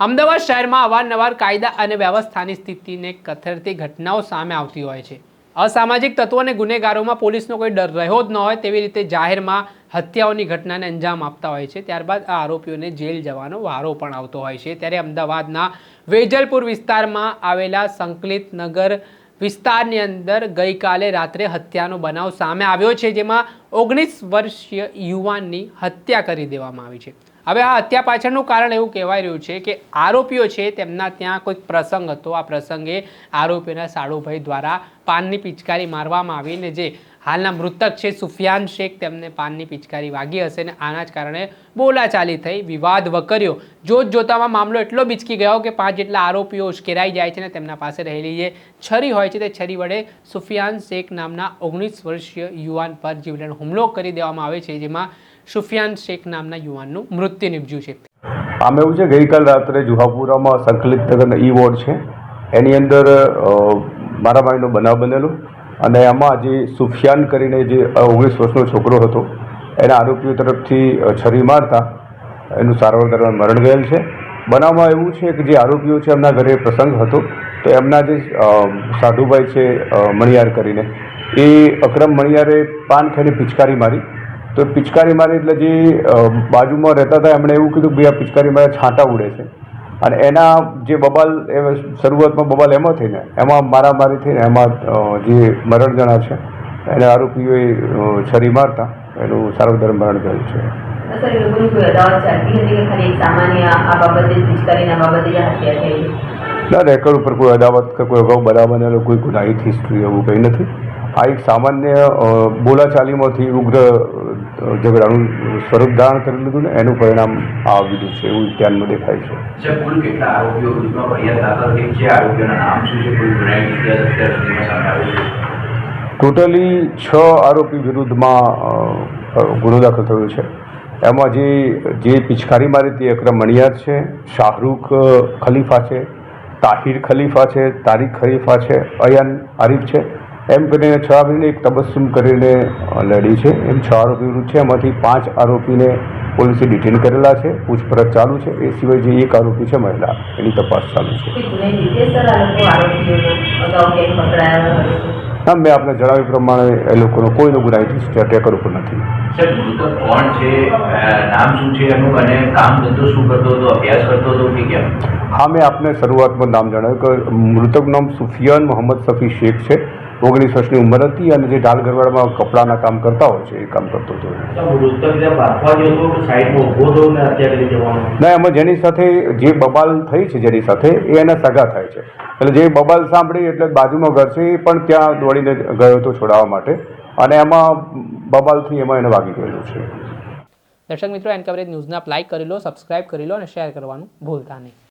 અમદાવાદ શહેરમાં અવારનવાર કાયદા અને વ્યવસ્થાની સ્થિતિને કથળતી ઘટનાઓ સામે આવતી હોય છે। અસામાજિક તત્વો અને ગુનેગારોમાં પોલીસનો કોઈ ડર રહ્યો જ ન હોય તેવી રીતે જાહેરમાં હત્યાઓની ઘટનાને અંજામ આપતા હોય છે। ત્યારબાદ આ આરોપીઓને જેલ જવાનો વારો પણ આવતો હોય છે। ત્યારે અમદાવાદના વેજલપુર વિસ્તારમાં આવેલા સંકલિત નગર વિસ્તારની અંદર ગઈકાલે રાત્રે હત્યાનો બનાવ સામે આવ્યો છે, જેમાં 19 વર્ષીય યુવાનની હત્યા કરી દેવામાં આવી છે। હવે આ હત્યા પાછળનું કારણ એવું કહેવાય રહ્યું છે કે આરોપીઓ છે તેમના ત્યાં કોઈક પ્રસંગ હતો। આ પ્રસંગે આરોપીના સાડુભાઈ દ્વારા પાનની પિચકારી મારવામાં આવીને જે હાલના મૃતક છે સુફિયાન શેખ તેમને પાનની પિચકારી વાગી હશે ને આના જ કારણે બોલાચાલી થઈ, વિવાદ વકર્યો। જોતજોતામાં મામલો એટલો બીચકી ગયો કે 5 જેટલા આરોપીઓ ઉશ્કેરાઈ જાય છે ને તેમના પાસે રહેલી જે છરી હોય છે તે છરી વડે સુફિયાન શેખ નામના 19 વર્ષીય યુવાન પર જીવલેણ હુમલો કરી દેવામાં આવે છે, જેમાં સુફિયાન શેખ નામના યુવાનનું મૃત્યુ નિપજ્યું છે। આમ એવું છે ગઈકાલ રાત્રે જુહાપુરામાં સંકલિત નગરના ઈ વોર્ડ છે એની અંદર મારામારીનો બનાવ બનેલો અને આમાં જે સુફિયાન કરીને જે 19 વર્ષનો છોકરો હતો એના આરોપીઓ તરફથી છરી મારતા એનું સારવાર દરમિયાન મરણ ગયેલ છે। બનાવમાં એવું છે કે જે આરોપીઓ છે એમના ઘરે પ્રસંગ હતો તો એમના જે સાધુભાઈ છે મણિયાર કરીને એ અકરમ મણિયારે પાન ખાઈને પિચકારી મારી, તો પિચકારી મારી એટલે જે બાજુમાં રહેતા હતા એમણે એવું કીધું કે ભાઈ આ પિચકારી મારે છાંટા ઉડે છે અને એના જે બબાલ શરૂઆતમાં બબાલ એમાં થઈને એમાં મારામારી થઈને એમાં જે મરણ જણા છે એને આરોપીઓએ છરી મારતા એનું સારવાર દરમિયાન મરણ ગયેલ છે। ના, રેકોર્ડ ઉપર કોઈ અદાવત કે કોઈ અગાઉ બનાવ બનેલો કોઈ ગુનાહિત હિસ્ટ્રી એવું કંઈ નથી। આ એક સામાન્ય બોલાચાલીમાંથી ઉગ્ર ઝઘડાનું સ્વરૂપ ધારણ કરી લીધું ને એનું પરિણામ આવ્યું છે એવું ધ્યાનમાં દેખાય છે। ટોટલી 6 આરોપી વિરુદ્ધમાં ગુનો દાખલ થયો છે। એમાં જે પિચકારી મારી હતી અકરમ મણિયાર છે, શાહરૂખ ખલીફા છે, તાહિર ખલીફા છે, તારીક ખલીફા છે, અયન આરિફ છે, એમ કરીને 6 આરોપીને એક તબસ્સુમ કરીને લડી છે। એમ 6 આરોપી વિરુદ્ધ છે, એમાંથી 5 આરોપીને પોલીસે ડિટેન કરેલા છે, પૂછપરછ ચાલુ છે। એ સિવાય જે એક આરોપી છે મહિલા એની તપાસ ચાલુ છે। હા, મેં આપને જણાવ્યા પ્રમાણે એ લોકોનો કોઈનો ગુનાહિત હિસ્ટ્રી રેકોર્ડ ઉપર નથી। હા, મેં આપને શરૂઆતમાં નામ જણાવ્યું કે મૃતકનું નામ સુફિયાન મોહમ્મદ સફી શેખ છે। 19 વર્ષની ઉંમર હતી અને જે ઢાલ ગરવાડમાં કપડાના કામ કરતા હોય છે એ કામ કરતો હતો। ના, એમાં જેની સાથે જે બબાલ થઈ છે જેની સાથે એ એના સગા થાય છે, એટલે જે બબાલ સાંભળી એટલે બાજુમાં ઘર છે એ પણ ત્યાં દોડીને ગયો હતો છોડાવવા માટે અને એમાં બબાલથી એમાં એને વાગી ગયેલું છે। દર્શક મિત્રો, એન કવરેજ ન્યૂઝને આપ લાઈક કરી લો, સબસ્ક્રાઇબ કરી લો અને શેર કરવાનું ભૂલતા નહીં।